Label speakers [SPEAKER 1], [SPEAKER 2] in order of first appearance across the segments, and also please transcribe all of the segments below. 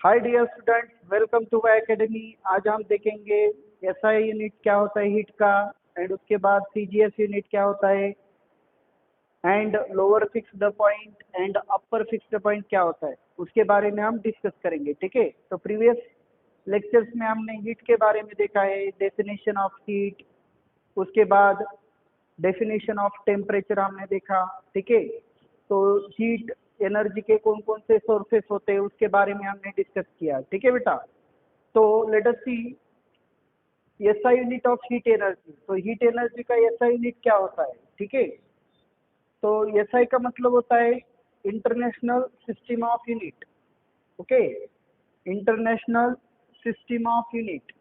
[SPEAKER 1] Hi dear students, welcome to my academy. आज हम देखेंगे एसआई यूनिट क्या होता है हीट का, एंड उसके बाद सीजीएस यूनिट क्या होता है, and lower fix the point and upper fix the point क्या होता है, उसके बारे में हम डिस्कस करेंगे। ठीक है, तो प्रीवियस लेक्चर्स में हमने हीट के बारे में देखा है, डेफिनेशन ऑफ हीट, उसके बाद डेफिनेशन ऑफ टेम्परेचर हमने देखा। ठीक है, तो हीट एनर्जी के कौन कौन से सोर्सेस होते हैं उसके बारे में हमने डिस्कस किया। ठीक है बेटा, तो let us see SI unit of heat energy. तो हीट एनर्जी का एसआई यूनिट क्या होता है? ठीक है, तो एसआई का मतलब होता है international system of unit. Okay, international system of unit,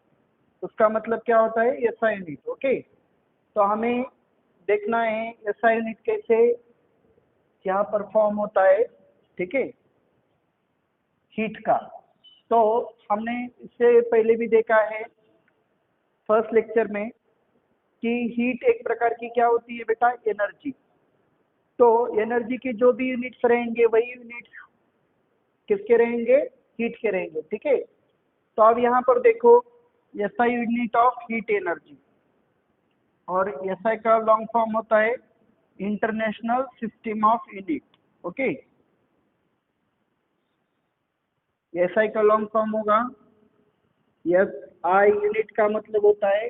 [SPEAKER 1] उसका मतलब क्या होता है? SI unit. ओके, तो हमें देखना है एसआई यूनिट कैसे क्या परफॉर्म होता है। ठीक है, हीट का। तो हमने इससे पहले भी देखा है फर्स्ट लेक्चर में कि हीट एक प्रकार की क्या होती है बेटा? एनर्जी। तो एनर्जी के जो भी यूनिट्स रहेंगे वही यूनिट्स किसके रहेंगे? हीट के रहेंगे। ठीक है, तो अब यहाँ पर देखो SI unit of heat energy, और एसआई का लॉन्ग फॉर्म होता है international system of unit. Okay, SI का लॉन्ग फॉर्म होगा एस आई, यूनिट का मतलब होता है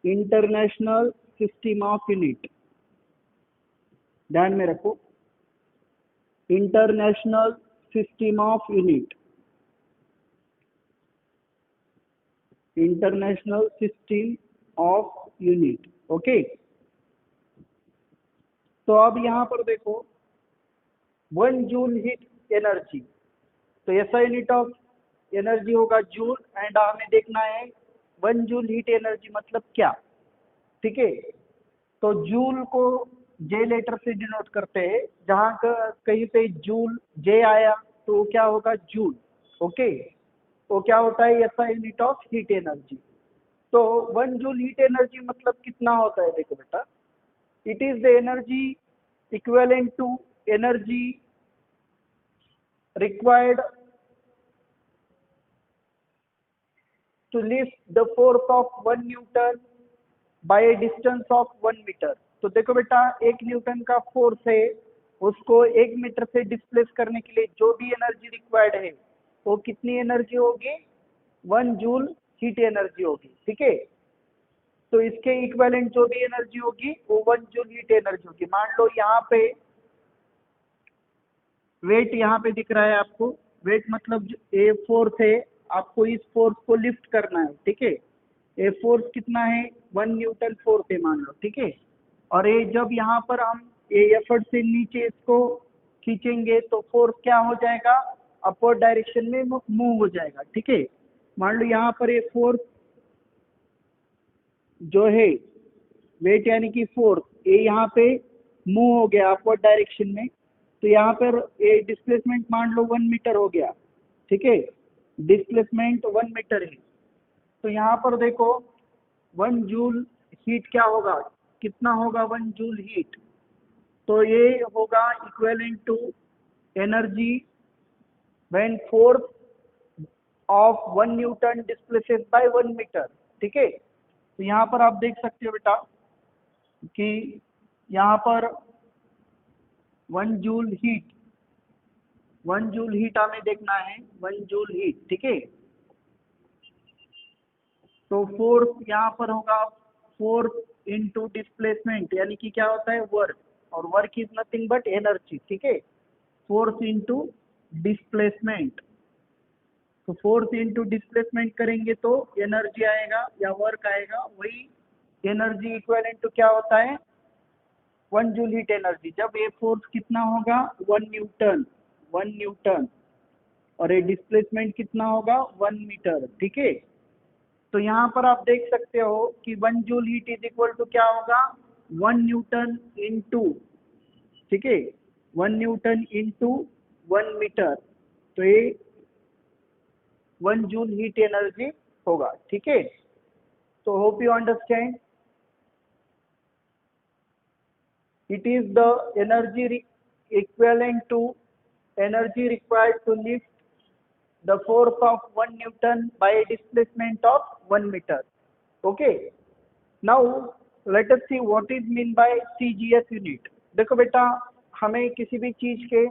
[SPEAKER 1] इंटरनेशनल सिस्टम ऑफ यूनिट। ध्यान में रखो, international system of unit, international system of unit. Okay, तो अब यहाँ पर देखो 1 जूल हीट एनर्जी, तो ऐसा यूनिट ऑफ एनर्जी होगा जूल, एंड हमें देखना है 1 जूल हीट एनर्जी मतलब क्या। ठीक है, तो जूल को जे लेटर से डिनोट करते हैं, जहाँ कहीं पे जूल जे आया तो वो क्या होगा? जूल। ओके, वो क्या होता है? ऐसा यूनिट ऑफ हीट एनर्जी। तो 1 जूल हीट एनर्जी मतलब कितना होता है? देखो बेटा, it is the energy equivalent to energy required to lift the force of 1 newton by a distance of 1 metre. तो देखो बेटा, 1 न्यूटन का फोर्स है, उसको 1 मीटर से डिस्प्लेस करने के लिए जो भी एनर्जी रिक्वायर्ड है वो कितनी एनर्जी होगी? 1 जूल हीट एनर्जी होगी। ठीक है, तो इसके इक्विवेलेंट जो भी एनर्जी होगी वो 1 जूल हीट एनर्जी होगी। मान लो यहाँ पे वेट यहाँ पे दिख रहा है आपको, वेट मतलब ए फोर्स है, आपको इस फोर्स को लिफ्ट करना है। ठीक है, ए फोर्स कितना है? 1 न्यूटन फोर्स है मान लो। ठीक है, और ये जब यहाँ पर हम ए एफर्ट से नीचे इसको खींचेंगे तो फोर्स क्या हो जाएगा? अपवर्ड डायरेक्शन में मूव हो जाएगा। ठीक है, मान लो यहाँ पर ये फोर्स जो है वेट यानी कि फोर्स ये यहाँ पे मूव हो गया अपवर्ड डायरेक्शन में, तो यहाँ पर ये डिस्प्लेसमेंट मान लो 1 मीटर हो गया। ठीक है, डिस्प्लेसमेंट 1 मीटर है, तो यहाँ पर देखो 1 जूल हीट क्या होगा? कितना होगा 1 जूल हीट? तो ये होगा equivalent to energy when force of 1 newton displaces by 1 metre. ठीक है, तो यहाँ पर आप देख सकते हो बेटा कि यहाँ पर 1 जूल हीट, 1 जूल हीट हमें देखना है, 1 जूल हीट। ठीक है, तो फोर्स यहाँ पर होगा फोर्स इनटू डिस्प्लेसमेंट, यानी कि क्या होता है? वर्क, और work is nothing but energy. ठीक है, फोर्स इनटू डिस्प्लेसमेंट, तो फोर्स इनटू डिस्प्लेसमेंट करेंगे तो एनर्जी आएगा या वर्क आएगा, वही एनर्जी इक्विवेलेंट टू क्या होता है? 1 जूल हीट एनर्जी। जब ये फोर्स कितना होगा? 1 न्यूटन, 1 न्यूटन, और ये डिस्प्लेसमेंट कितना होगा? 1 मीटर। ठीक है, तो यहाँ पर आप देख सकते हो कि 1 joule heat is equal to क्या होगा? 1 न्यूटन इंटू, ठीक है, 1 न्यूटन इंटू 1 मीटर, तो ये 1 जूल हीट एनर्जी होगा। ठीक है, तो hope you understand. It is the energy equivalent to energy required to lift the force of 1 Newton by a displacement of 1 meter. Okay. Now let us see what is mean by CGS unit. देखो बेटा, हमें किसी भी चीज के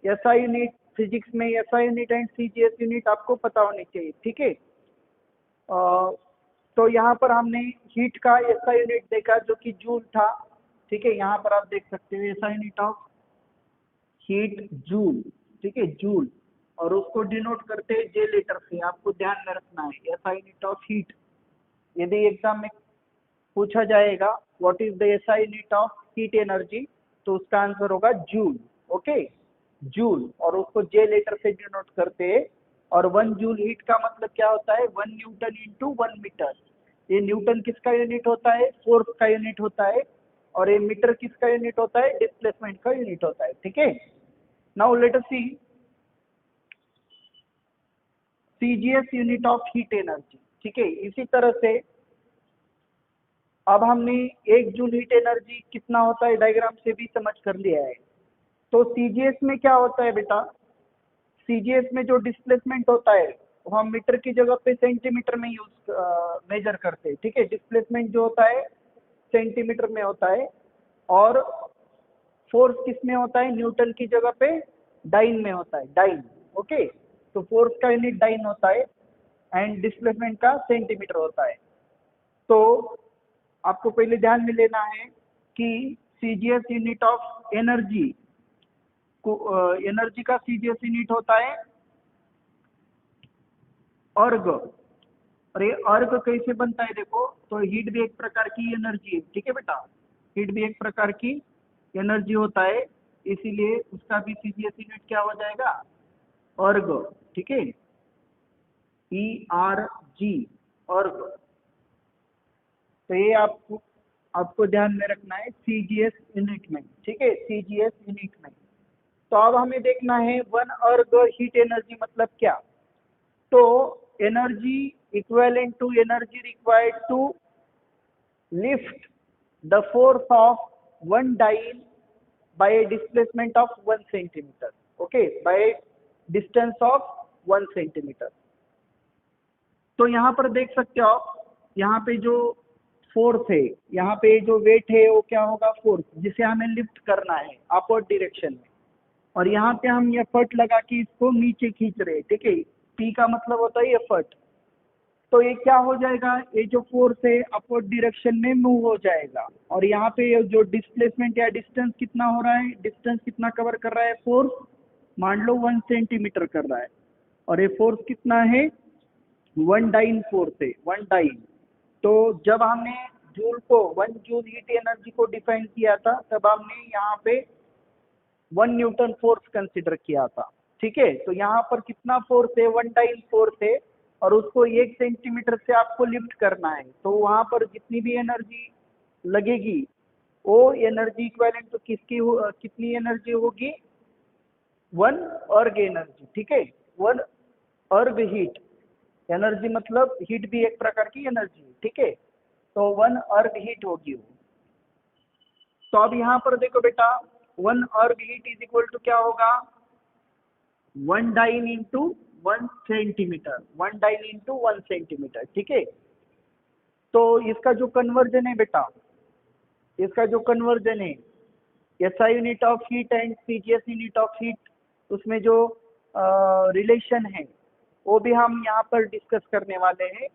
[SPEAKER 1] SI unit, physics में SI unit and CGS unit आपको पता होनी चाहिए, ठीक है। तो यहाँ पर हमने हीट का SI यूनिट देखा जो कि जूल था, ठीक है। यहाँ पर आप देख सकते हो SI unit of heat joule, ठीक है, जूल, और उसको डिनोट करते हैं जे लेटर से, आपको ध्यान में रखना है SI यूनिट ऑफ हीट। यदि एग्जाम में पूछा जाएगा what is the SI unit of heat energy, तो उसका आंसर होगा जूल, ओके, जूल, और उसको जे लेटर से डिनोट करते हैं। और 1 जूल हीट का मतलब क्या होता है, 1 न्यूटन इंटू 1 मीटर। ये न्यूटन किसका यूनिट होता है, फोर्स का यूनिट होता है, और ये मीटर किसका यूनिट होता है, डिस्प्लेसमेंट का यूनिट होता है, ठीक है। Now let us see CGS unit of heat energy, ठीक है। इसी तरह से अब हमने 1 जूल हीट एनर्जी कितना होता है डायग्राम से भी समझ कर लिया है। तो CGS में क्या होता है बेटा, CGS में जो डिस्प्लेसमेंट होता है वो हम मीटर की जगह पे सेंटीमीटर में यूज मेजर करते हैं, ठीक है। डिस्प्लेसमेंट जो होता है सेंटीमीटर में होता है, और फोर्स किस में होता है, न्यूटन की जगह पे डाइन में होता है, डाइन, ओके। तो फोर्स का यूनिट डाइन होता है एंड डिस्प्लेसमेंट का सेंटीमीटर होता है। तो आपको पहले ध्यान में लेना है कि CGS यूनिट ऑफ एनर्जी को, एनर्जी का CGS यूनिट होता है अर्ग। और ये अर्ग कैसे बनता है देखो, तो हीट भी एक प्रकार की एनर्जी है, ठीक है बेटा, हीट भी एक प्रकार की एनर्जी होता है, इसीलिए उसका भी CGS यूनिट क्या हो जाएगा, अर्ग, ठीक है, ERG, अर्ग। तो ये आपको ध्यान में रखना है CGS यूनिट में, ठीक है, CGS यूनिट में। तो अब हमें देखना है 1 अर्ग हीट एनर्जी मतलब क्या। तो energy equivalent to energy required to lift the force of 1 dyne by a displacement of 1 centimetre, okay, by distance of 1 centimetre. तो यहाँ पर देख सकते हो आप, यहाँ पे जो फोर्स है, यहाँ पे जो वेट है वो क्या होगा, फोर्स, जिसे हमें लिफ्ट करना है अपवर्ड डायरेक्शन में, और यहाँ पे हम एफर्ट लगा के इसको नीचे खींच रहे हैं, ठीक है। P का मतलब होता है एफर्ट। तो ये क्या हो जाएगा, ये जो फोर्स है अपवर्ड डायरेक्शन में मूव हो जाएगा, और यहाँ पे जो डिस्प्लेसमेंट या डिस्टेंस कितना हो रहा है, डिस्टेंस कितना कवर कर रहा है, फोर्स मान लो 1 सेंटीमीटर कर रहा है, और ये फोर्स कितना है, 1 डाइन फोर्स है, 1 डाइन। तो जब हमने जूल को 1 जूल हीट एनर्जी को डिफाइन किया था, तब हमने यहाँ पे 1 न्यूटन फोर्स कंसिडर किया था, ठीक है। तो यहाँ पर कितना फोर्स है, 1 डाइन फोर्स है, और उसको 1 सेंटीमीटर से आपको लिफ्ट करना है। तो वहां पर जितनी भी एनर्जी लगेगी वो एनर्जी इक्विवेलेंट टू कितनी एनर्जी होगी, 1 अर्ग एनर्जी, ठीक है, 1 अर्ग हीट एनर्जी, मतलब हीट भी एक प्रकार की एनर्जी है, ठीक है। तो 1 अर्ग हीट होगी वो। तो अब यहाँ पर देखो बेटा, 1 अर्ग हीट इज इक्वल टू क्या होगा, 1 dyne into 1 centimetre, 1 dyne into 1 centimetre, ठीक है। तो इसका जो कन्वर्जन है बेटा, इसका जो कन्वर्जन है SI unit of heat and CGS unit of heat, उसमें जो रिलेशन है वो भी हम यहाँ पर डिस्कस करने वाले हैं।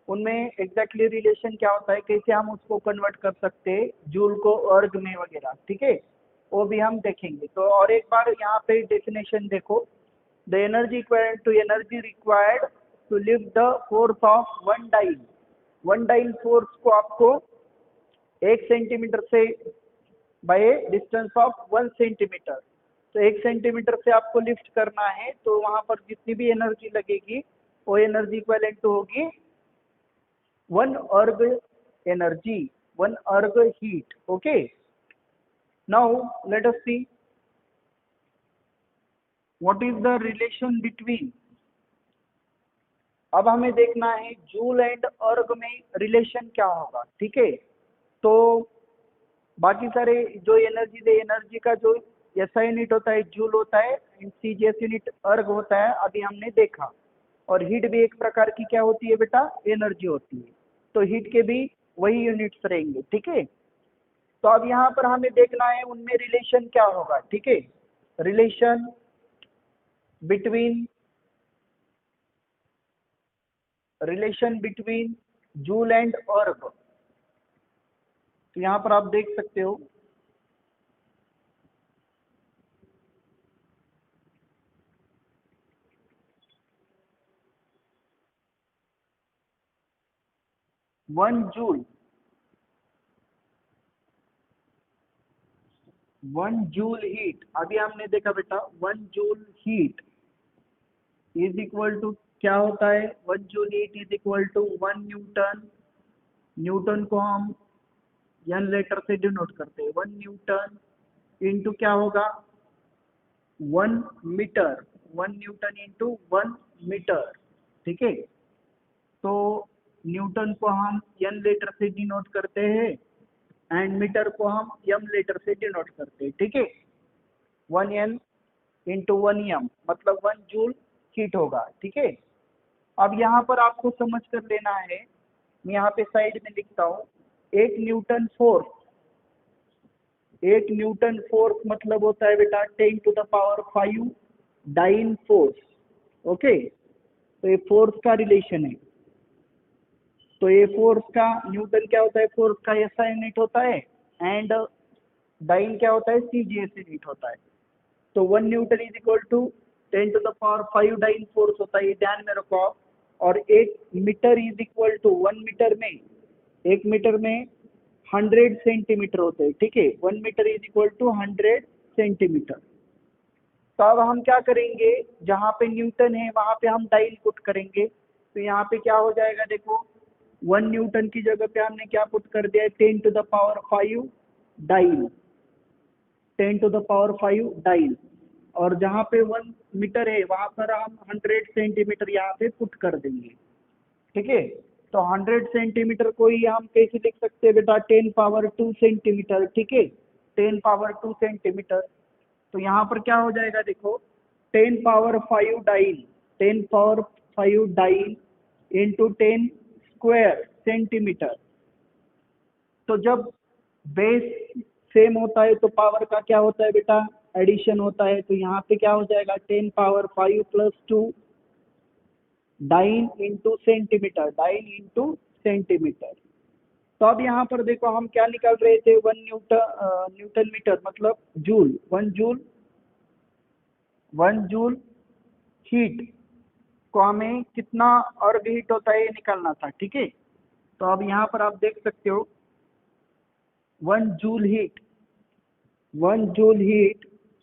[SPEAKER 1] उनमें एग्जैक्टली रिलेशन क्या होता है, कैसे हम उसको कन्वर्ट कर सकते हैं जूल को अर्ग में वगैरह, ठीक है, वो भी हम देखेंगे। तो और एक बार यहाँ पे डेफिनेशन देखो, the energy equivalent to energy required to lift the force of 1 dyne. 1 dyne force को आपको 1 सेंटीमीटर से बाय डिस्टेंस ऑफ 1 सेंटीमीटर, तो 1 सेंटीमीटर से आपको लिफ्ट करना है, तो वहां पर जितनी भी एनर्जी लगेगी वो एनर्जी इक्विवेलेंट टू होगी 1 अर्ग एनर्जी, 1 अर्ग heat, okay. Now let us see what is the relation between. अब हमें देखना है जूल एंड अर्ग में रिलेशन क्या होगा, ठीक है। तो बाकी सारे जो एनर्जी का जो एसआई यूनिट होता है जूल होता है, एंड सीजीएस यूनिट अर्ग होता है, अभी हमने देखा। और हीट भी एक प्रकार की क्या होती है बेटा, एनर्जी होती है। तो हीट के भी वही यूनिट्स रहेंगे, ठीक है। तो अब यहाँ पर हमें देखना है उनमें रिलेशन क्या होगा, ठीक है। रिलेशन बिटवीन जूल एंड अर्ग। तो यहाँ पर आप देख सकते हो, वन जूल हीट, अभी हमने देखा बेटा 1 joule heat is equal to क्या होता है, 1 joule heat is equal to 1 newton. Newton को हम एन लेटर से डिनोट करते हैं, 1 न्यूटन इंटू क्या होगा, 1 मीटर। 1 न्यूटन इंटू 1 मीटर, ठीक है। तो न्यूटन को हम एन लेटर से डिनोट करते हैं, एंड मीटर को हम एम लेटर से डिनोट करते हैं, ठीक है। 1 n इंटू 1 m मतलब 1 जूल हीट होगा, ठीक है। अब यहाँ पर आपको समझ कर लेना है, मैं यहाँ पे साइड में लिखता हूँ, 1 न्यूटन फोर्स मतलब होता है बेटा 10⁵ डाइन फोर्स, ओके। तो ये फोर्स का रिलेशन है। तो ये फोर्स का न्यूटन क्या होता है, फोर्स का एसआई यूनिट होता है, एंड डाइन क्या होता है, सीजीएस यूनिट होता है। तो 1 newton is equal to 10⁵ dyne force होता है, ये ध्यान में रखो आप। और 1 metre is equal to 1 metre में, 1 मीटर में 100 सेंटीमीटर होते हैं, ठीक है। 1 metre is equal to 100 centimetre. तो अब हम क्या करेंगे, जहाँ पे न्यूटन है वहां पे हम डाइन पुट करेंगे। तो यहाँ पे क्या हो जाएगा, देखो 1 न्यूटन की जगह पे हमने क्या पुट कर दिया है, 10⁵ डाइन, 10⁵ और जहाँ पे 1 मीटर है वहां पर हम 100 सेंटीमीटर यहाँ पे पुट कर देंगे, ठीक है। तो 100 सेंटीमीटर को ही हम कैसे लिख सकते हैं बेटा, 10⁻²सेंटीमीटर, ठीक है। 10⁻²सेंटीमीटर। तो यहाँ पर क्या हो जाएगा, देखो 10⁻5 डाइन इंटू 10 स्क्वायर सेंटीमीटर। तो जब बेस सेम होता है तो पावर का क्या होता है बेटा, एडिशन होता है। तो यहाँ पे क्या हो जाएगा, 10⁻5 + 2 डाइन इंटू सेंटीमीटर। तो अब यहाँ पर देखो हम क्या निकाल रहे थे, 1 न्यूटन मीटर मतलब जूल, 1 जूल हीट को हमें कितना अर्ग हीट होता है ये निकालना था, ठीक है। तो अब यहाँ पर आप देख सकते हो 1 joule heat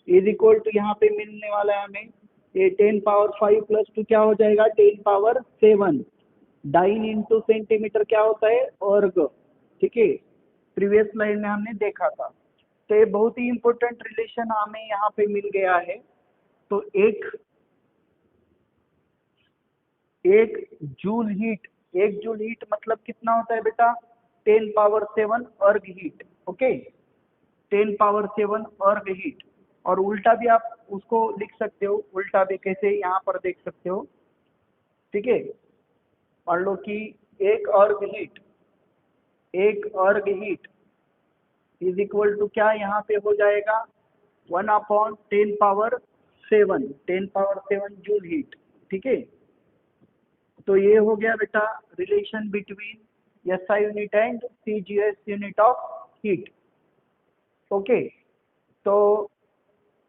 [SPEAKER 1] is equal to, यहाँ पे मिलने वाला है हमें ये 10⁻5 + 2 क्या हो जाएगा, 10⁻7 डाइन इंटू सेंटीमीटर क्या होता है, अर्ग, ठीक है। प्रीवियस स्लाइड में हमने देखा था। तो ये बहुत ही इंपॉर्टेंट रिलेशन हमें यहाँ पे मिल गया है। तो एक एक जूल हीट मतलब कितना होता है बेटा, 10⁻7 erg heat, okay. 10⁻7 erg heat. और उल्टा भी आप उसको लिख सकते हो, उल्टा भी कैसे, यहाँ पर देख सकते हो, ठीक है। मान लो कि एक अर्ग हीट इज इक्वल टू क्या, यहाँ पे हो जाएगा 1/10⁻7 जूल हीट, ठीक है। तो ये हो गया बेटा relation between SI unit and CGS unit of heat, okay. तो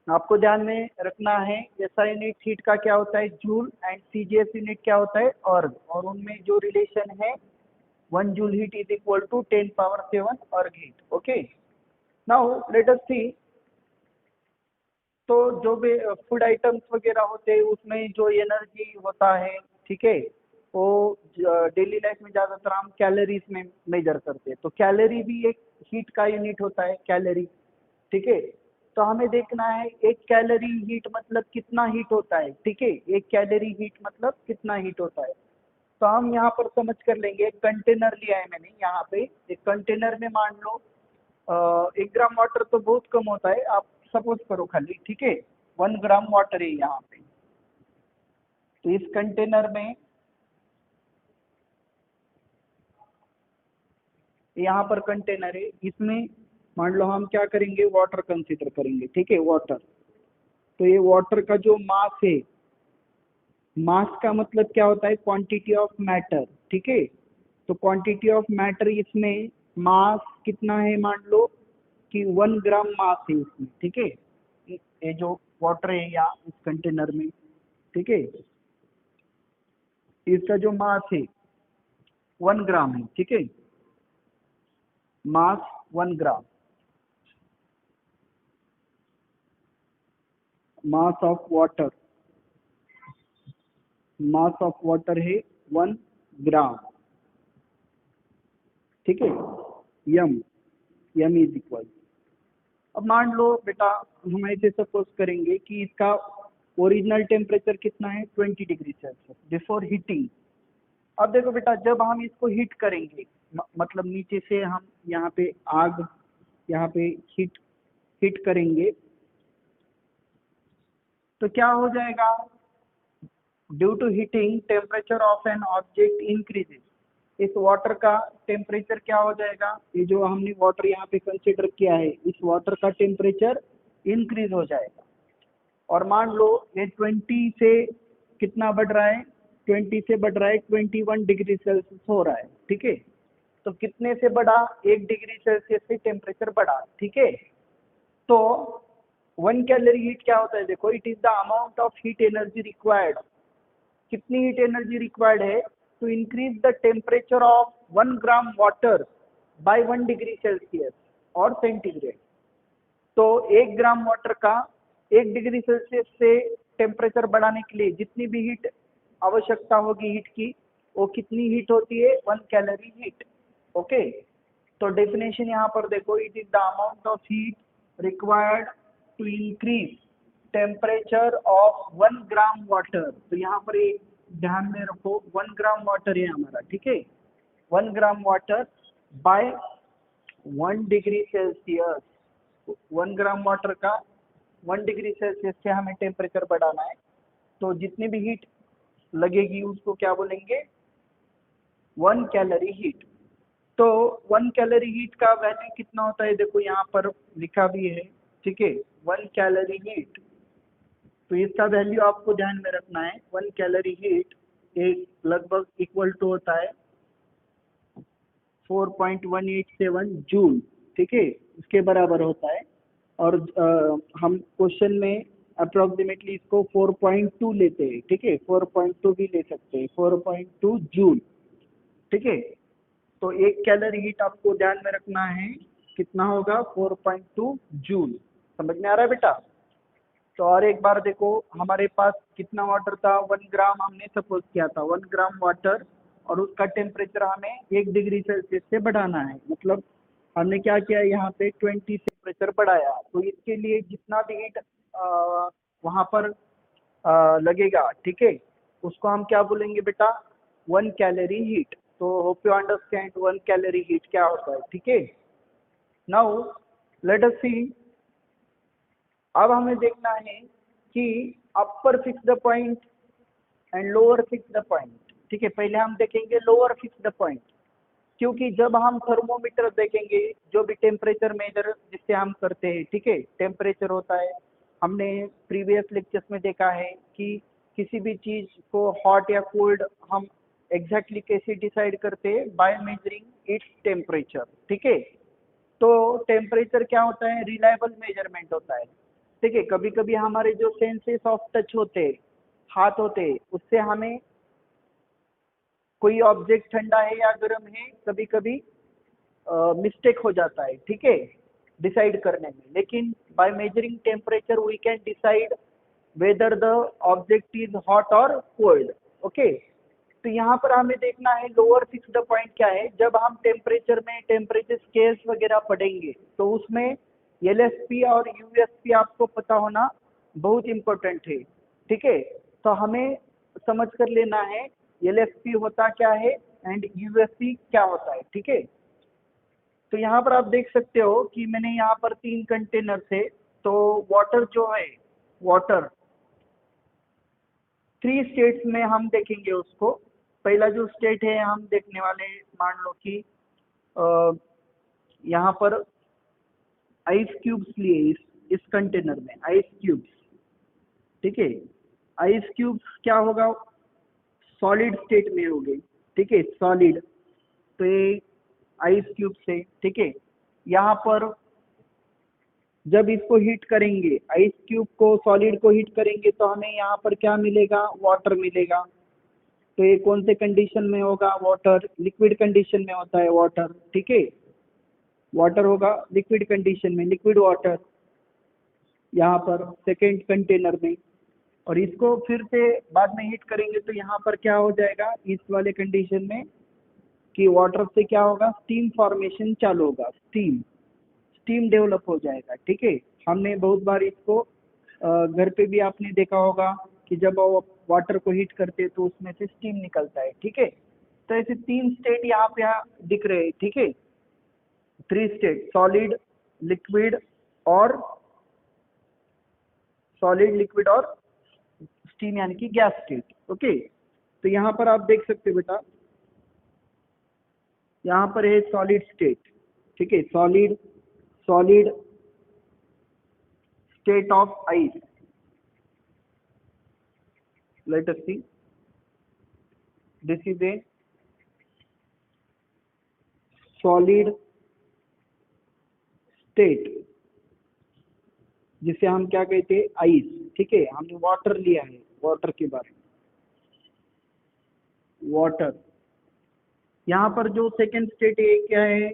[SPEAKER 1] आपको ध्यान में रखना है एसआई यूनिट हीट का क्या होता है, जूल, एंड सीजीएस यूनिट क्या होता है, अर्ग। और उनमें जो रिलेशन है 1 joule heat is equal to 10⁻7 erg heat, okay. Now let us see. तो जो भी फूड आइटम्स वगैरह होते हैं उसमें जो एनर्जी होता है, ठीक है, वो डेली लाइफ में ज़्यादातर हम कैलोरीज में मेजर करते हैं। तो कैलोरी भी एक हीट का यूनिट होता है, कैलोरी, ठीक है। तो हमें देखना है एक कैलोरी हीट मतलब कितना हीट होता है, ठीक है। एक कैलोरी हीट मतलब कितना हीट होता है। तो हम यहाँ पर समझ कर लेंगे, एक कंटेनर लिया है मैंने यहाँ पे। एक कंटेनर में मान लो 1 ग्राम वाटर तो बहुत कम होता है, आप सपोज करो खाली, ठीक है, 1 ग्राम वाटर है यहाँ पे। तो इस कंटेनर में यहाँ पर कंटेनर है, इसमें मान लो हम क्या करेंगे, वाटर कंसीडर करेंगे, ठीक है, वाटर। तो ये वाटर का जो मास है, मास का मतलब क्या होता है, क्वांटिटी ऑफ मैटर, ठीक है। तो क्वांटिटी ऑफ मैटर इसमें मास कितना है, मान लो कि 1 ग्राम मास है इसमें, ठीक है। ये जो वाटर है यहाँ इस कंटेनर में, ठीक है, इसका जो मास है 1 ग्राम है, ठीक है, mass 1 gram, mass of water, mass of water है 1 ग्राम, ठीक है, यम, यम इज इक्वल। अब मान लो बेटा हम ऐसे सपोज करेंगे कि इसका ओरिजिनल टेम्परेचर कितना है, 20 डिग्री सेल्सियस बिफोर हीटिंग। अब देखो बेटा, जब हम इसको हीट करेंगे, मतलब नीचे से हम यहाँ पे आग, यहाँ पे हीट हीट करेंगे, तो क्या हो जाएगा, due to heating temperature of an object increases. इस वाटर का टेम्परेचर क्या हो जाएगा, ये जो हमने वाटर यहाँ पे कंसीडर किया है, इस वाटर का टेम्परेचर इंक्रीज हो जाएगा। और मान लो ये 20 से कितना बढ़ रहा है, 20 से बढ़ रहा है 21 डिग्री सेल्सियस हो रहा है, ठीक है। तो कितने से बढ़ा, 1 डिग्री सेल्सियस से टेम्परेचर बढ़ा, ठीक है। तो 1 कैलोरी हीट क्या होता है, देखो, it is the amount of heat energy required. कितनी हीट एनर्जी रिक्वायर्ड है, to increase the temperature of 1 gram water by 1 degree Celsius और सेंटीग्रेड। तो 1 ग्राम वाटर का 1 डिग्री सेल्सियस से टेम्परेचर बढ़ाने के लिए जितनी भी हीट आवश्यकता होगी हीट की, वो कितनी हीट होती है, 1 कैलोरी हीट, ओके। तो डेफिनेशन यहाँ पर देखो, it is the amount of heat required to increase temperature of 1 gram water. तो यहाँ पर एक ध्यान में रखो, 1 ग्राम वाटर है हमारा, ठीक है, 1 gram water by 1 degree Celsius. 1 gram water का 1 डिग्री सेल्सियस से हमें टेम्परेचर बढ़ाना है, तो जितनी भी हीट लगेगी उसको क्या बोलेंगे, 1 कैलोरी हीट। तो 1 कैलोरी हीट का वैल्यू कितना होता है, देखो यहाँ पर लिखा भी है, ठीक है, 1 कैलोरी हीट। तो इसका वैल्यू आपको ध्यान में रखना है, 1 कैलोरी हीट एक लगभग इक्वल टू होता है 4.187 जूल, ठीक है, इसके बराबर होता है। और हम क्वेश्चन में अप्रोक्सीमेटली इसको 4.2 लेते हैं, ठीक है, 4.2 भी ले सकते हैं, 4.2 जूल, ठीक है। तो 1 कैलोरी हीट आपको ध्यान में रखना है, कितना होगा, 4.2 जूल। समझ में आ रहा है बेटा। तो और एक बार देखो, हमारे पास कितना वाटर था, 1 ग्राम हमने सपोज किया था, 1 ग्राम वाटर, और उसका टेम्परेचर हमें 1 डिग्री सेल्सियस से बढ़ाना है। मतलब हमने क्या किया, यहाँ पे 20 टेम्परेचर बढ़ाया। तो इसके लिए जितना भी हीट वहाँ पर लगेगा, ठीक है, उसको हम क्या बोलेंगे बेटा, 1 कैलोरी हीट। तो hope you understand 1 calorie heat क्या होता है, ठीक है। नाउ लेट अस सी, अब हमें देखना है कि upper fix the point and lower fix the point, ठीक है। पहले हम देखेंगे लोअर फिक्स द पॉइंट, क्योंकि जब हम थर्मोमीटर देखेंगे, जो भी टेम्परेचर मेजर जिससे हम करते हैं, ठीक है, टेम्परेचर होता है, हमने प्रीवियस लेक्चर्स में देखा है कि किसी भी चीज को हॉट या कोल्ड हम एग्जैक्टली कैसे डिसाइड करते हैं, बाय मेजरिंग इट्स टेम्परेचर, ठीक है। तो टेम्परेचर क्या होता है, रिलायबल मेजरमेंट होता है, ठीक है। कभी कभी हमारे जो सेंसेस ऑफ टच होते हैं, हाथ होते हैं, उससे हमें कोई ऑब्जेक्ट ठंडा है या गर्म है कभी कभी मिस्टेक हो जाता है, ठीक है, डिसाइड करने में। लेकिन by measuring temperature we can decide whether the object is hot और कोल्ड, ओके। तो यहाँ पर हमें देखना है लोअर फिक्स द पॉइंट क्या है। जब हम टेम्परेचर में टेम्परेचर स्केल्स वगैरह पढ़ेंगे, तो उसमें एलएसपी और यूएसपी आपको पता होना बहुत इम्पोर्टेंट है, ठीक है। तो हमें समझ कर लेना है एलएसपी होता क्या है एंड यूएसपी क्या होता है, ठीक है। तो यहाँ पर आप देख सकते हो कि मैंने यहाँ पर 3 कंटेनर से तो वाटर जो है, वाटर 3 स्टेट्स में हम देखेंगे उसको। पहला जो स्टेट है हम देखने वाले, मान लो कि यहाँ पर आइस क्यूब्स लिए, इस कंटेनर में आइस क्यूब्स, ठीक है। आइस क्यूब्स क्या होगा, सॉलिड स्टेट में हो गई, ठीक है, सॉलिड। तो ये आइस क्यूब्स है, ठीक है। यहाँ पर जब इसको हीट करेंगे, आइस क्यूब को, सॉलिड को हीट करेंगे, तो हमें यहाँ पर क्या मिलेगा, वाटर मिलेगा। तो ये कौन से कंडीशन में होगा, वाटर, लिक्विड कंडीशन में होता है वाटर, ठीक है। वाटर होगा लिक्विड कंडीशन में, लिक्विड वाटर यहाँ पर सेकेंड कंटेनर में। और इसको फिर से बाद में हीट करेंगे तो यहाँ पर क्या हो जाएगा, इस वाले कंडीशन में कि वाटर से क्या होगा, स्टीम फॉर्मेशन चालू होगा, स्टीम डेवलप हो जाएगा, ठीक है। हमने बहुत बार इसको घर पे भी आपने देखा होगा कि जब वाटर को हीट करते हैं तो उसमें से स्टीम निकलता है, ठीक है। तो ऐसे 3 स्टेट यहाँ पे दिख रहे हैं, ठीक है। 3 स्टेट, सॉलिड, लिक्विड और स्टीम, यानी कि गैस स्टेट, ओके। तो यहाँ पर आप देख सकते हो बेटा, यहाँ पर है सॉलिड स्टेट, ठीक है, solid state of ice. Let us see, this is a solid state, जिसे हम क्या कहते हैं, आइस, ठीक है। हमने वाटर लिया है, वाटर के बारे में, वाटर। यहाँ पर जो सेकेंड स्टेट है क्या है,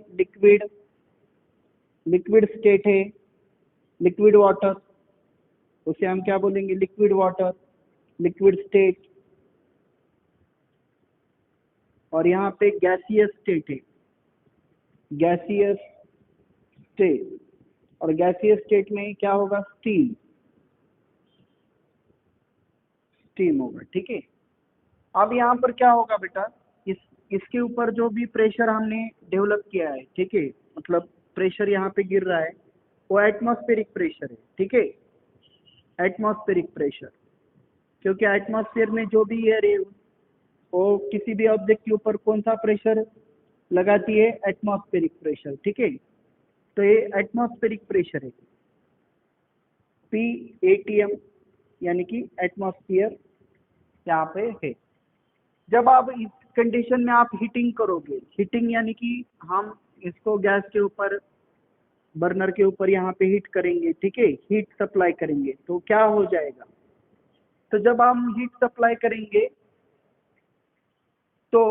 [SPEAKER 1] लिक्विड स्टेट है, लिक्विड वाटर, उसे हम क्या बोलेंगे, लिक्विड वाटर, लिक्विड स्टेट। और यहाँ पे गैसियस स्टेट है, गैसियस स्टेट। और गैसियस स्टेट में क्या होगा, स्टीम होगा, ठीक है। अब यहाँ पर क्या होगा बेटा, इसके ऊपर जो भी प्रेशर हमने डेवलप किया है, ठीक है, मतलब प्रेशर यहाँ पे गिर रहा है, वो एटमॉस्फेरिक प्रेशर है, ठीक है, एटमॉस्फेरिक प्रेशर। क्योंकि एटमॉस्फेयर में जो भी एयर है वो किसी भी ऑब्जेक्ट के ऊपर कौन सा प्रेशर लगाती है, एटमॉस्फेरिक प्रेशर, ठीक है। तो ये एटमॉस्फेरिक प्रेशर है, PATM, यानी कि एटमॉस्फेयर यहाँ पे है। जब आप इस कंडीशन में आप हीटिंग करोगे, हीटिंग यानी कि हम इसको गैस के ऊपर, बर्नर के ऊपर यहाँ पे हीट करेंगे, ठीक है, हीट सप्लाई करेंगे, तो क्या हो जाएगा, तो जब हम हीट सप्लाई करेंगे तो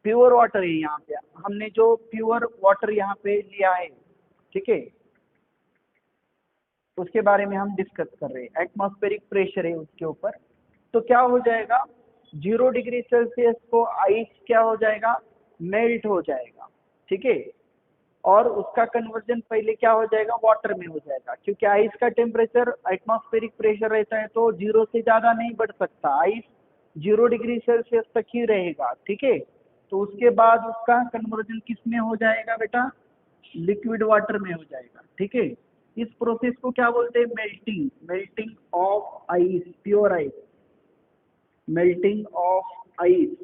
[SPEAKER 1] प्योर वाटर है, यहाँ पे हमने जो प्योर वाटर यहाँ पे लिया है, ठीक है, उसके बारे में हम डिस्कस कर रहे हैं। एटमॉस्फेरिक प्रेशर है उसके ऊपर, तो क्या हो जाएगा, 0 डिग्री सेल्सियस को आइस क्या हो जाएगा, मेल्ट हो जाएगा, ठीक है। और उसका कन्वर्जन पहले क्या हो जाएगा, वाटर में हो जाएगा, क्योंकि आइस का टेम्परेचर एटमॉस्फेरिक प्रेशर रहता है तो 0 से ज्यादा नहीं बढ़ सकता, आइस 0 डिग्री सेल्सियस तक ही रहेगा, ठीक है। तो उसके बाद उसका कन्वर्जन किस में हो जाएगा बेटा, लिक्विड वाटर में हो जाएगा, ठीक है। इस प्रोसेस को क्या बोलते हैं, melting of ice, pure ice, melting of ice,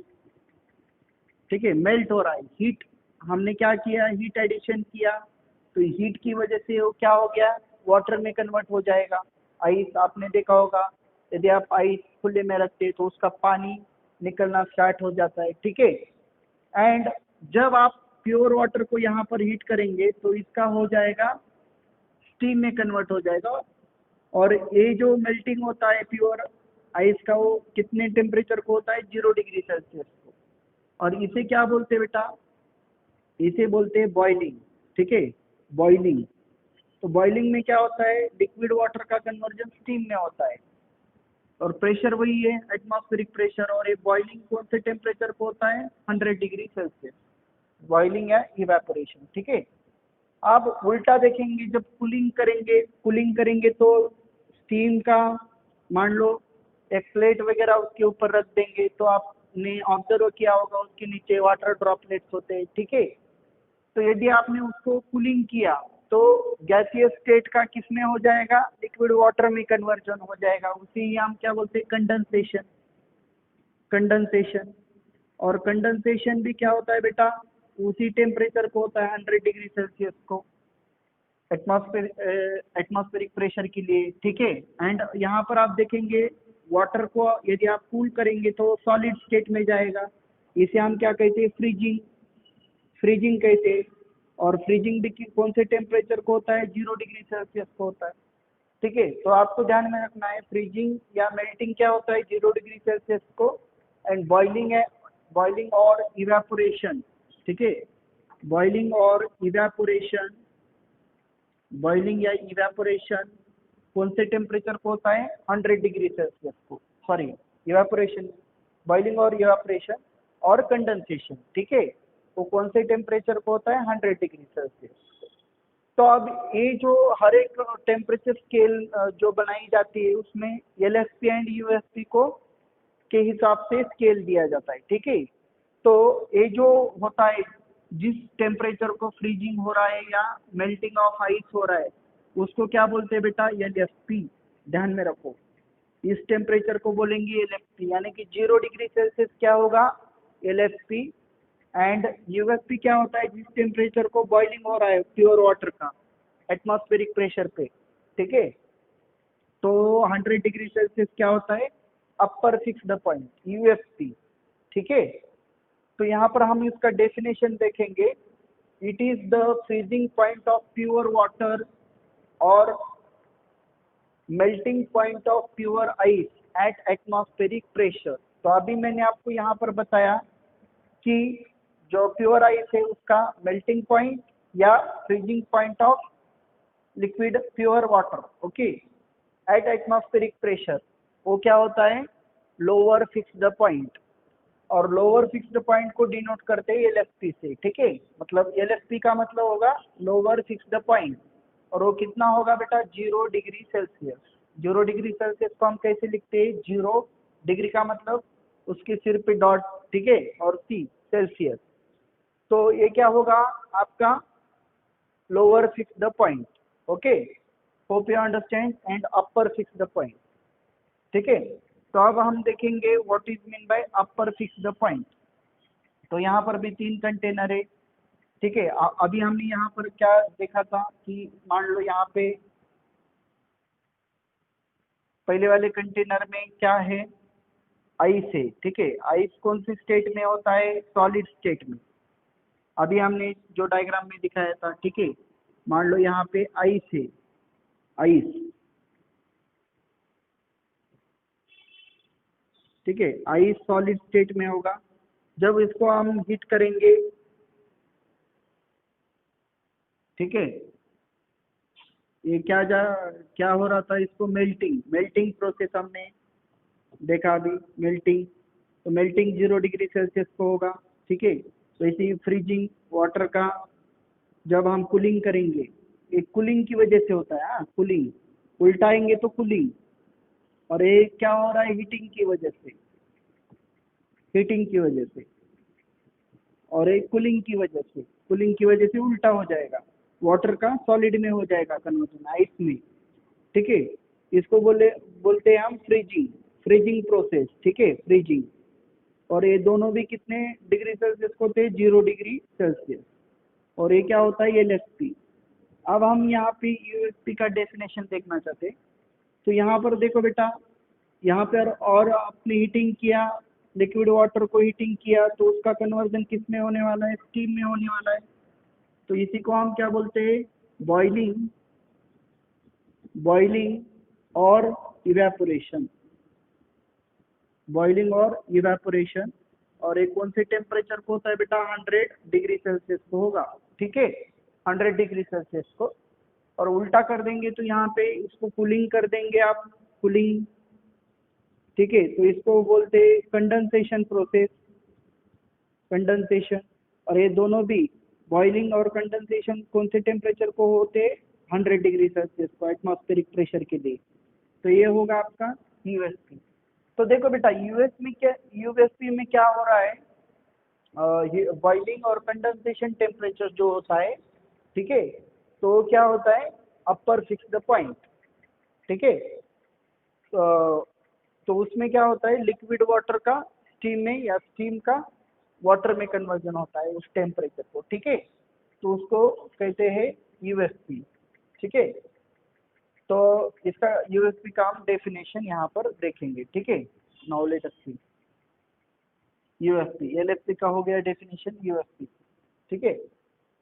[SPEAKER 1] ठीक है। मेल्ट हो रहा है, हीट, हमने क्या किया, हीट एडिशन किया, तो हीट की वजह से वो क्या हो गया, वाटर में कन्वर्ट हो जाएगा। आइस आपने देखा होगा, यदि आप आइस खुले में रखते तो उसका पानी निकलना स्टार्ट हो जाता है, ठीक है। एंड जब आप प्योर वाटर को यहाँ पर हीट करेंगे तो इसका हो जाएगा, स्टीम में कन्वर्ट हो जाएगा। और ये जो मेल्टिंग होता है प्योर आइस का, वो कितने टेम्परेचर को होता है, 0 डिग्री सेल्सियस को। और इसे क्या बोलते हैं बेटा, इसे बोलते हैं बॉइलिंग, ठीक है, बॉइलिंग। तो बॉइलिंग में क्या होता है, लिक्विड वाटर का कन्वर्जन स्टीम में होता है, और प्रेशर वही है, एटमॉस्फेरिक प्रेशर। और ये बॉइलिंग कौन से टेम्परेचर पे होता है, 100 डिग्री सेल्सियस, बॉइलिंग या इवेपोरेशन, ठीक है। आप उल्टा देखेंगे, जब कूलिंग करेंगे तो स्टीम का, मान लो एक प्लेट वगैरह उसके ऊपर रख देंगे तो आपने ऑब्जर्व किया होगा उसके नीचे वाटर ड्रॉपलेट्स होते हैं, ठीक है। तो यदि आपने उसको कूलिंग किया तो गैसियस स्टेट का किस में हो जाएगा, लिक्विड वाटर में कन्वर्जन हो जाएगा, उसी ही हम क्या बोलते हैं, कंडेंसेशन। कंडेंसेशन, और कंडेंसेशन भी क्या होता है बेटा, उसी टेम्परेचर को होता है 100 डिग्री सेल्सियस को, एटमॉस्फेरिक प्रेशर के लिए, ठीक है। एंड यहाँ पर आप देखेंगे वाटर को यदि आप कूल करेंगे तो सॉलिड स्टेट में जाएगा, इसे हम क्या कहते हैं, फ्रीजिंग। फ्रीजिंग कहते हैं। और फ्रीजिंग भी कौन से टेम्परेचर को होता है, 0 डिग्री सेल्सियस को होता है, ठीक है। तो आपको ध्यान में रखना है, फ्रीजिंग या मेल्टिंग क्या होता है, 0 डिग्री सेल्सियस को। एंड बॉइलिंग है, बॉइलिंग और इवेपोरेशन, ठीक है। बॉइलिंग और इवेपोरेशन, बॉइलिंग या इवेपोरेशन कौन से टेम्परेचर को होता है, 100 डिग्री सेल्सियस को, सॉरी इवेपोरेशन, बॉइलिंग और इवेपोरेशन और कंडेंसेशन, ठीक है, वो कौन से टेम्परेचर को होता है, 100 डिग्री सेल्सियस। तो अब ये जो हर एक टेम्परेचर स्केल जो बनाई जाती है उसमें LSP एंड USP को के हिसाब से स्केल दिया जाता है, ठीक है। तो ये जो होता है, जिस टेम्परेचर को फ्रीजिंग हो रहा है या मेल्टिंग ऑफ आइस हो रहा है, उसको क्या बोलते हैं बेटा, LSP। ध्यान में रखो, इस टेम्परेचर को बोलेंगे LSP, यानी कि 0 डिग्री सेल्सियस क्या होगा, LSP। एंड USP क्या होता है, जिस टेम्परेचर को बॉइलिंग हो रहा है प्योर वाटर का एटमॉस्फेरिक प्रेशर पे, ठीक है। तो 100 डिग्री सेल्सियस क्या होता है, upper fix the point, USP, ठीक है। तो यहाँ पर हम इसका डेफिनेशन देखेंगे, it is the freezing point of pure water और melting point of pure ice at atmospheric pressure. तो अभी मैंने आपको यहाँ पर बताया कि जो प्योर आइस है उसका मेल्टिंग पॉइंट या freezing point of liquid pure water, okay, eight atmospheric pressure, वो क्या होता है, लोअर फिक्स्ड पॉइंट। और लोअर फिक्स्ड पॉइंट को डिनोट करते हैं LSP से, ठीक है। मतलब LSP का मतलब होगा लोअर फिक्स्ड पॉइंट, और वो कितना होगा बेटा, 0 डिग्री सेल्सियस। 0 डिग्री सेल्सियस को हम कैसे लिखते हैं, 0 डिग्री का मतलब उसके सिर पे डॉट, ठीक है, और C सेल्सियस। तो ये क्या होगा आपका lower fixed point, okay, hope you understand, and upper fixed point, ठीक है। तो अब हम देखेंगे what is mean by upper fixed point. तो यहाँ पर भी 3 कंटेनर है, ठीक है। अभी हमने यहाँ पर क्या देखा था कि मान लो यहाँ पे पहले वाले कंटेनर में क्या है, आइस है, ठीक है। आइस कौन सी स्टेट में होता है, सॉलिड स्टेट में। अभी हमने जो डायग्राम में दिखाया था, ठीक है। मान लो यहाँ पे आइस है, आइस, ठीक है, आइस सॉलिड स्टेट में होगा। जब इसको हम हीट करेंगे, ठीक है, ये क्या हो रहा था, इसको मेल्टिंग, मेल्टिंग प्रोसेस हमने देखा अभी, मेल्टिंग। तो मेल्टिंग 0 डिग्री सेल्सियस को होगा, ठीक है। तो इसी फ्रीजिंग वाटर का जब हम कूलिंग करेंगे, ये कूलिंग की वजह से होता है, हाँ कूलिंग, उल्टाएंगे तो कूलिंग, और ये क्या हो रहा है, हीटिंग की वजह से, हीटिंग की वजह से, और एक कूलिंग की वजह से, कूलिंग की वजह से उल्टा हो जाएगा, वाटर का सॉलिड में हो जाएगा कन्वर्जन, आइस में, ठीक है। इसको बोलते हैं हम फ्रीजिंग, फ्रीजिंग प्रोसेस, ठीक है, फ्रीजिंग। और ये दोनों भी कितने डिग्री सेल्सियस को होते हैं, 0 डिग्री सेल्सियस। और ये क्या होता है, LSP। अब हम यहाँ पे USP का डेफिनेशन देखना चाहते हैं। तो यहाँ पर देखो बेटा, यहाँ पर और आपने हीटिंग किया, लिक्विड वाटर को हीटिंग किया, तो उसका कन्वर्जन किस में होने वाला है, स्टीम में होने वाला है। तो इसी को हम क्या बोलते हैं, बॉइलिंग, बॉइलिंग और इवेपोरेशन, बॉइलिंग और इवेपोरेशन। और एक कौन से टेम्परेचर को होता है बेटा, 100 डिग्री सेल्सियस को होगा, ठीक है, 100 डिग्री सेल्सियस को। और उल्टा कर देंगे तो यहाँ पे इसको कूलिंग कर देंगे आप, कूलिंग, ठीक है। तो इसको बोलते हैं कंडेंसेशन प्रोसेस, कंडेंसेशन। और ये दोनों भी, बॉइलिंग और कंडेंसेशन कौन से टेम्परेचर को होते हैं, 100 डिग्री सेल्सियस को, एटमॉस्फेरिक प्रेशर के लिए। तो ये होगा आपका USP। तो देखो बेटा, यूएसपी में क्या हो रहा है, बॉइलिंग और कंडेंसेशन टेम्परेचर जो होता है, ठीक है, तो क्या होता है, अपर फिक्स द पॉइंट, ठीक है। तो उसमें क्या होता है, लिक्विड वाटर का स्टीम में या स्टीम का वाटर में कन्वर्जन होता है उस टेम्परेचर को, ठीक है। तो उसको कहते हैं यूएसपी, ठीक है। तो इसका यूएसपी का हम डेफिनेशन यहाँ पर देखेंगे, ठीक है। Now let us see USP, LFP का हो गया डेफिनेशन यूएसपी, ठीक है।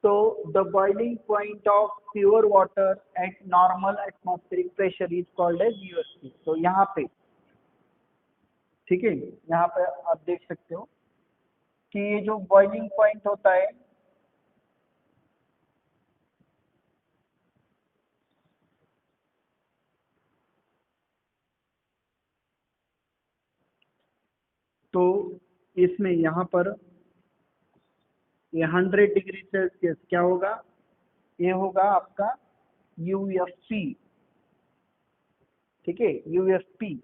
[SPEAKER 1] तो the boiling point of pure water at normal atmospheric pressure is called as USP. तो यहाँ पे, ठीक है, यहाँ पे आप देख सकते हो कि ये जो बॉइलिंग पॉइंट होता है, तो इसमें यहाँ पर ये 100 डिग्री सेल्सियस क्या होगा, ये होगा आपका यूएफपी, ठीक है, यूएफपी।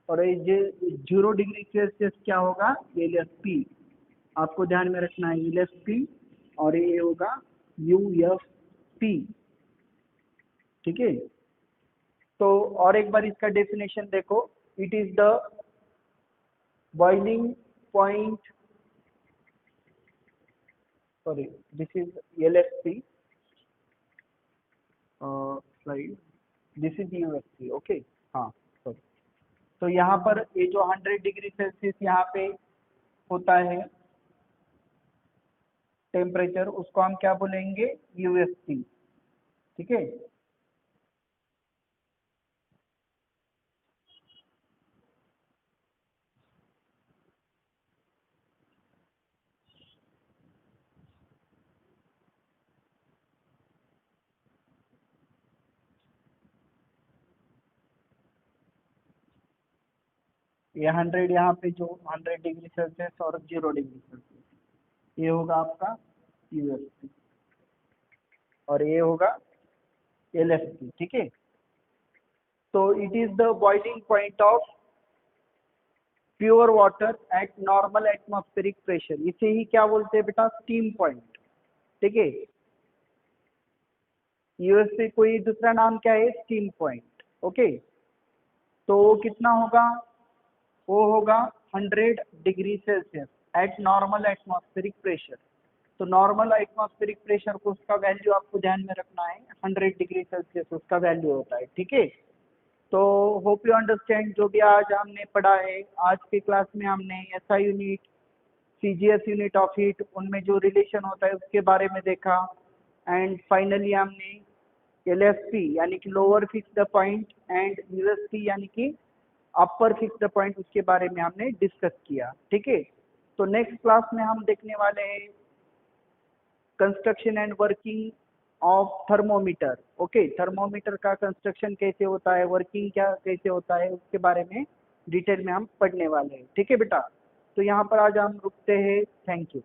[SPEAKER 1] और ये 0 डिग्री सेल्सियस क्या होगा, एलएफपी। आपको ध्यान में रखना है एलएफपी, और ये होगा यूएफपी, ठीक है। तो और एक बार इसका डेफिनेशन देखो, it is the boiling point, sorry, this is LFP slide, this is UFP, okay, हाँ सॉरी। तो यहाँ पर ये जो 100 डिग्री सेल्सियस यहाँ पे होता है टेम्परेचर, उसको हम क्या बोलेंगे, यूएसपी, ठीक है। ये 100 यहाँ पे जो 100 डिग्री सेल्सियस और 0 डिग्री सेल्सियस, ये होगा आपका यूएसपी, और ये होगा एलएसपी, ठीक है। तो it is the boiling point of pure water at normal atmospheric pressure, इसे ही क्या बोलते हैं बेटा, स्टीम पॉइंट, ठीक है। यूएसपी कोई दूसरा नाम क्या है, स्टीम पॉइंट, ओके। तो वो कितना होगा, वो होगा 100 degree Celsius at normal atmospheric pressure. तो नॉर्मल एटमॉस्फेरिक प्रेशर को उसका वैल्यू आपको ध्यान में रखना है, 100 डिग्री सेल्सियस उसका वैल्यू होता है, ठीक है। तो होप यू अंडरस्टैंड जो भी आज हमने पढ़ा है, आज की क्लास में हमने SI unit, CGS unit of heat, उनमें जो रिलेशन होता है उसके बारे में देखा। एंड फाइनली हमने एलएफपी यानी कि lower fix the point and USP यानी कि अपर फिक्स द पॉइंट, उसके बारे में हमने डिस्कस किया, ठीक है। तो नेक्स्ट क्लास में हम देखने वाले हैं construction and working of thermometer, okay. Thermometer का कंस्ट्रक्शन कैसे होता है, वर्किंग क्या कैसे होता है, उसके बारे में डिटेल में हम पढ़ने वाले हैं, ठीक है बेटा। तो यहाँ पर आज हम रुकते हैं, थैंक यू।